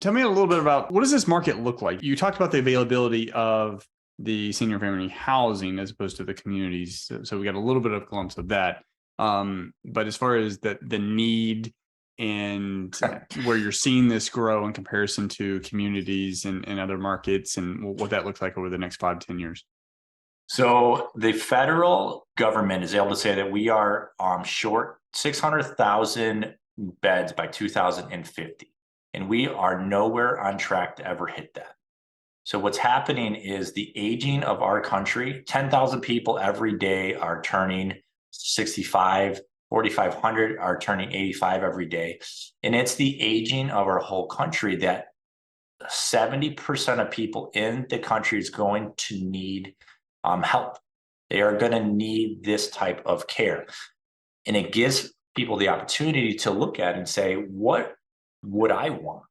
Tell me a little bit about what does this market look like? You talked about the availability of the senior family housing as opposed to the communities. So we got a little bit of a glimpse of that. But as far as the need and where you're seeing this grow in comparison to communities and other markets and what that looks like over the next 5 to 10 years. So the federal government is able to say that we are short 600,000 beds by 2050, and we are nowhere on track to ever hit that. So what's happening is the aging of our country. 10,000 people every day are turning 65, 4,500 are turning 85 every day. And it's the aging of our whole country that 70% of people in the country is going to need help. They are going to need this type of care. And it gives people the opportunity to look at and say, what would I want?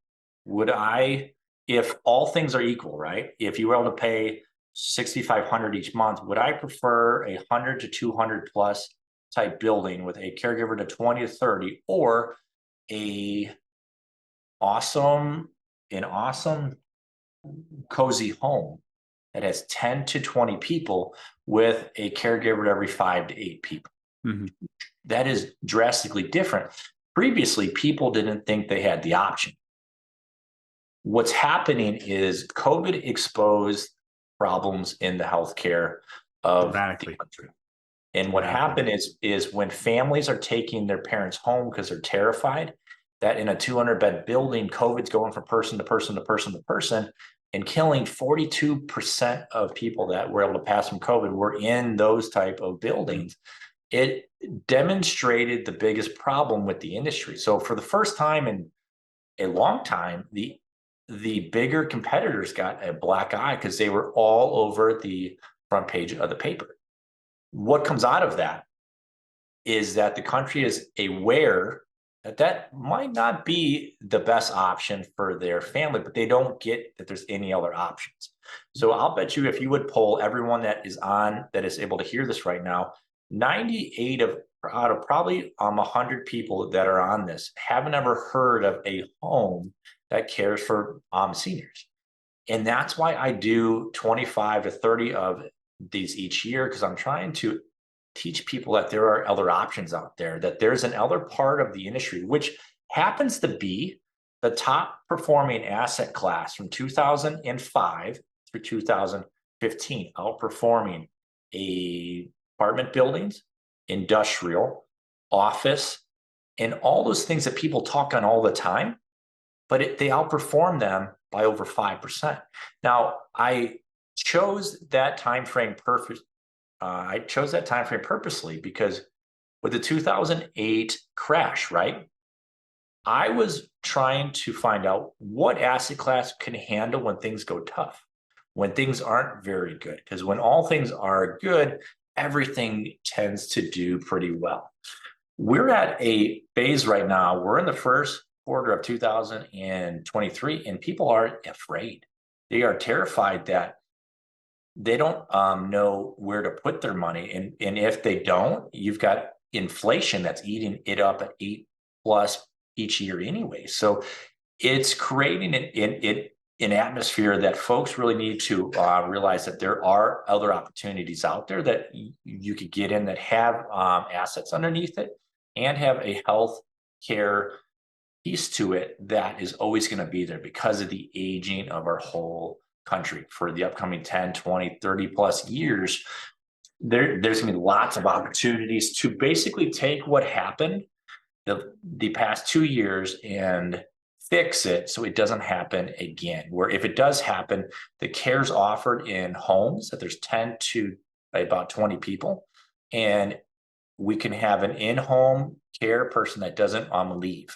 Would I, if all things are equal, right? If you were able to pay 6,500 each month, would I prefer a 100 to 200 plus type building with a caregiver to 20 to 30, or a awesome cozy home that has 10 to 20 people with a caregiver to every 5 to 8 people? Mm-hmm. That is drastically different. Previously, people didn't think they had the option. What's happening is COVID exposed problems in the healthcare of the country. And what happened is when families are taking their parents home because they're terrified that in a 200-bed building, COVID's going from person to person to person to person and killing 42% of people that were able to pass from COVID were in those type of buildings. It demonstrated the biggest problem with the industry. So for the first time in a long time, the bigger competitors got a black eye because they were all over the front page of the paper. What comes out of that is that the country is aware that that might not be the best option for their family, but they don't get that there's any other options. So I'll bet you if you would poll everyone that is able to hear this right now, 98 out of probably 100 people that are on this haven't ever heard of a home that cares for seniors. And that's why I do 25 to 30 of these each year, because I'm trying to teach people that there are other options out there, that there's an other part of the industry, which happens to be the top performing asset class from 2005 through 2015, outperforming apartment buildings, industrial, office, and all those things that people talk on all the time, but they outperform them by over 5%. Now, I chose that time frame purposely because with the 2008 crash, right? I was trying to find out what asset class can handle when things go tough, when things aren't very good. Because when all things are good, everything tends to do pretty well. We're at a phase right now. We're in the first quarter of 2023, and people are afraid. They are terrified that they don't know where to put their money. And if they don't, you've got inflation that's eating it up at 8+ each year anyway. So it's creating an atmosphere that folks really need to realize that there are other opportunities out there that you could get in that have assets underneath it and have a health care piece to it that is always going to be there because of the aging of our whole country for the upcoming 10, 20, 30 plus years. There's going to be lots of opportunities to basically take what happened the past 2 years and fix it so it doesn't happen again. Where if it does happen, the care's offered in homes that there's 10 to about 20 people, and we can have an in-home care person that doesn't leave.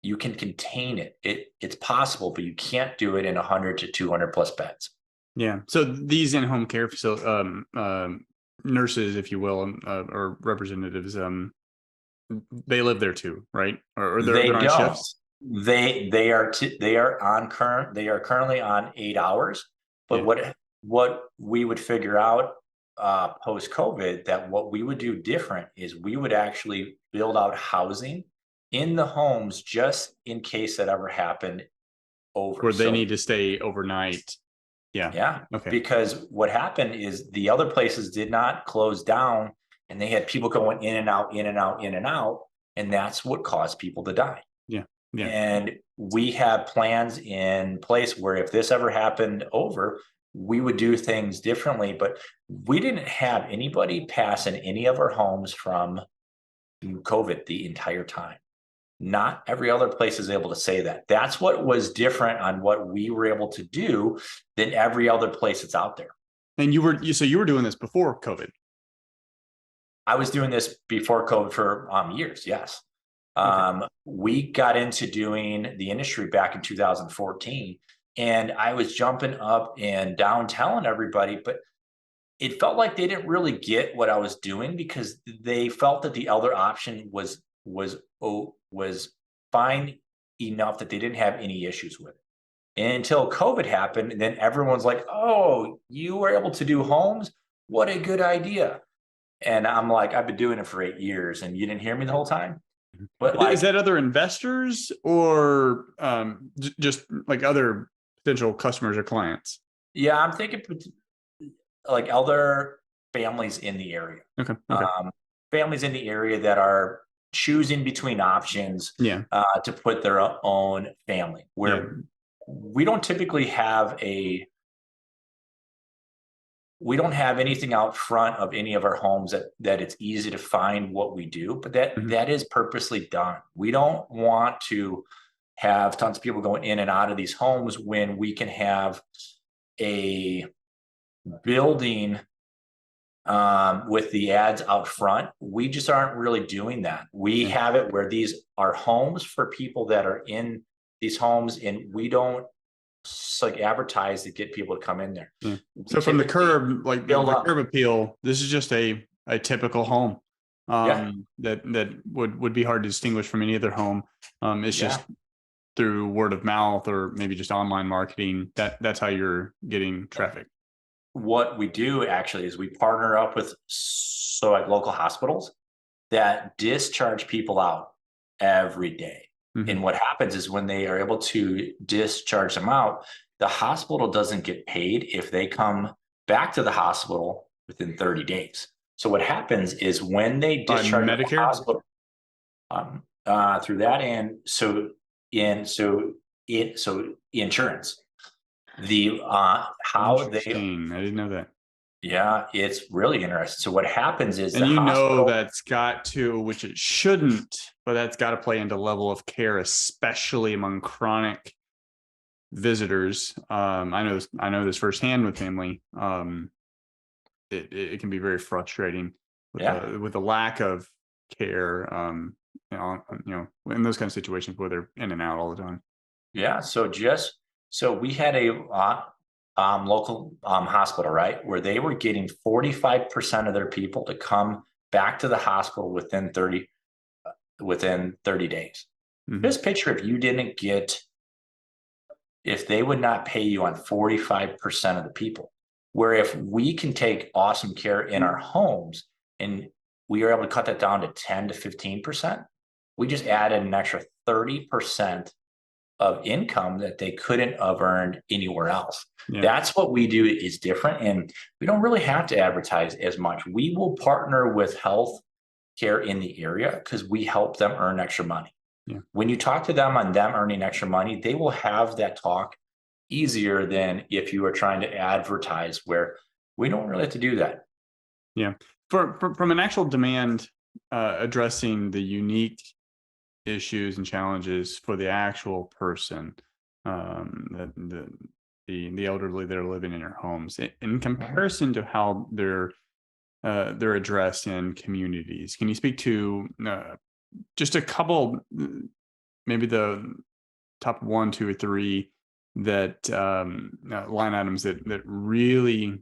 You can contain it. It's possible, but you can't do it in 100 to 200 plus beds. Yeah. So these in-home care facility nurses, if you will, or representatives, they live there too, right? Or they're on shifts. They are currently on 8 hours. But what we would figure out post COVID, that what we would do different is we would actually build out housing in the homes just in case that ever happened over. Where they So, need to stay overnight. Yeah. yeah, Okay. because what happened is the other places did not close down, and they had people going in and out, in and out, in and out, and that's what caused people to die. Yeah. Yeah. And we have plans in place where if this ever happened over, we would do things differently. But we didn't have anybody pass in any of our homes from COVID the entire time. Not every other place is able to say that. That's what was different on what we were able to do than every other place that's out there. And so you were doing this before COVID. I was doing this before COVID for years. Yes. Okay. We got into doing the industry back in 2014, and I was jumping up and down telling everybody, but it felt like they didn't really get what I was doing because they felt that the other option was fine enough that they didn't have any issues with it. And until COVID happened, and then everyone's like, "Oh, you were able to do homes? What a good idea!" And I'm like, "I've been doing it for 8 years, and you didn't hear me the whole time." But Is that other investors or just like other potential customers or clients? yeah, I'm thinking like other families in the area. Okay. Okay. Families in the area that are choosing between options Yeah. to put their own family, where Yeah. we don't typically have we don't have anything out front of any of our homes that it's easy to find what we do, but that is purposely done. We don't want to have tons of people going in and out of these homes when we can have a building with the ads out front. We just aren't really doing that. We have it where these are homes for people that are in these homes, and we don't like advertise to get people to come in there. Yeah. So from the curb, like the curb appeal, this is just a typical home that would be hard to distinguish from any other home. It's just through word of mouth or maybe just online marketing that's how you're getting traffic. What we do actually is we partner up with like local hospitals that discharge people out every day. And what happens is when they are able to discharge them out, the hospital doesn't get paid if they come back to the hospital within 30 days. So what happens is when they discharge Medicare? The hospital through that, and so insurance, the how they, I didn't know that. yeah, it's really interesting. So what happens is, and that's got to, which it shouldn't, but that's got to play into level of care, especially among chronic visitors. I know this firsthand with family. It can be very frustrating with the lack of care. In those kind of situations where they're in and out all the time. Yeah. So we had a local hospital, right, where they were getting 45% of their people to come back to the hospital within 30 days. Just picture if they would not pay you on 45% of the people, where if we can take awesome care in our homes and we are able to cut that down to 10 to 15%, we just added an extra 30% of income that they couldn't have earned anywhere else. Yeah. That's what we do is different. And we don't really have to advertise as much. We will partner with health care in the area because we help them earn extra money. Yeah. When you talk to them on them earning extra money, they will have that talk easier than if you are trying to advertise, where we don't really have to do that. Yeah. From an actual demand, addressing the unique issues and challenges for the actual person, the elderly that are living in their homes, in comparison to how they're addressed in communities. Can you speak to just a couple, maybe the top 1, 2, or 3 that line items that really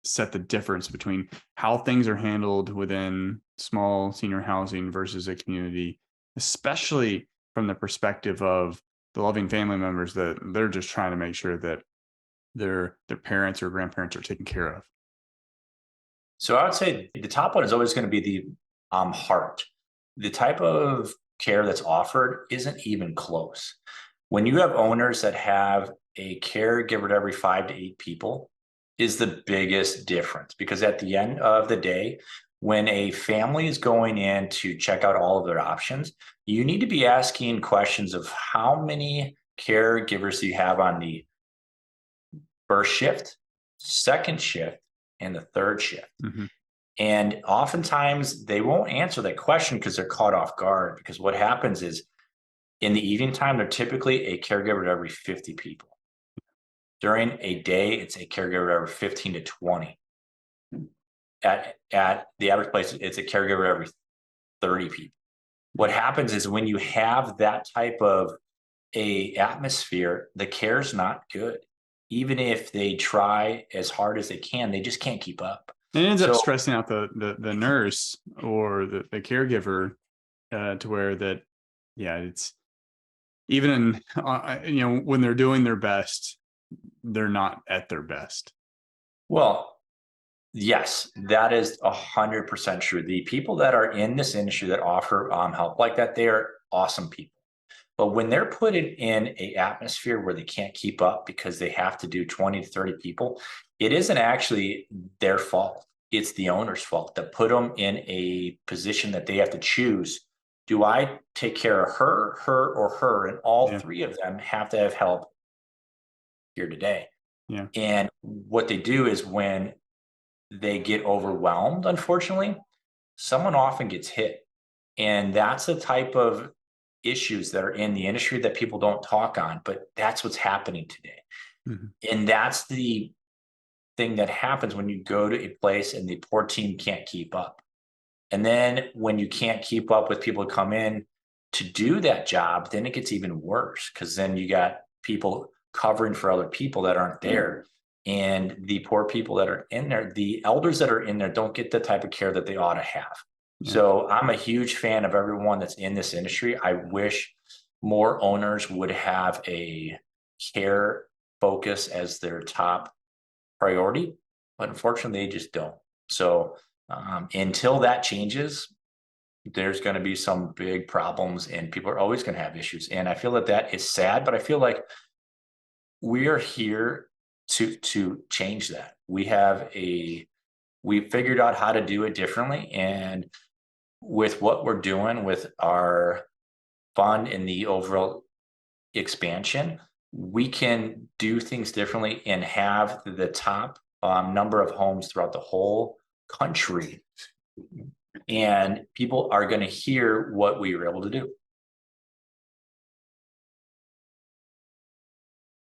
set the difference between how things are handled within small senior housing versus a community, especially from the perspective of the loving family members that they're just trying to make sure that their parents or grandparents are taken care of? So I would say the top one is always going to be the heart. The type of care that's offered isn't even close. When you have owners that have a caregiver to every 5 to 8 people is the biggest difference, because at the end of the day, when a family is going in to check out all of their options, you need to be asking questions of how many caregivers do you have on the first shift, second shift, and the third shift. Mm-hmm. And oftentimes they won't answer that question because they're caught off guard. Because what happens is in the evening time, they're typically a caregiver to every 50 people. During a day, it's a caregiver to every 15 to 20. At the average place, it's a caregiver to every 30 people. What happens is when you have that type of a atmosphere, the care's not good. Even if they try as hard as they can, they just can't keep up. And it ends up stressing out the nurse or the caregiver to where that, yeah, it's even in, when they're doing their best, they're not at their best. Well, yes, that is 100% true. The people that are in this industry that offer help like that, they are awesome people. But when they're put in a atmosphere where they can't keep up because they have to do 20 to 30 people, it isn't actually their fault. It's the owner's fault that put them in a position that they have to choose. Do I take care of her, or her? And all three of them have to have help here today. Yeah. And what they do is when they get overwhelmed, unfortunately, someone often gets hit. And that's the type of issues that are in the industry that people don't talk on, but that's what's happening today. Mm-hmm. And that's the thing that happens when you go to a place and the poor team can't keep up. And then when you can't keep up with people who come in to do that job, then it gets even worse, because then you got people covering for other people that aren't there. And the poor people that are in there, the elders that are in there, don't get the type of care that they ought to have. Yeah. So I'm a huge fan of everyone that's in this industry. I wish more owners would have a care focus as their top priority, but unfortunately they just don't. So until that changes, there's going to be some big problems and people are always going to have issues. And I feel that that is sad, but I feel like we are here to change that. We figured out how to do it differently. And with what we're doing with our fund and the overall expansion, we can do things differently and have the top number of homes throughout the whole country. And people are going to hear what we were able to do.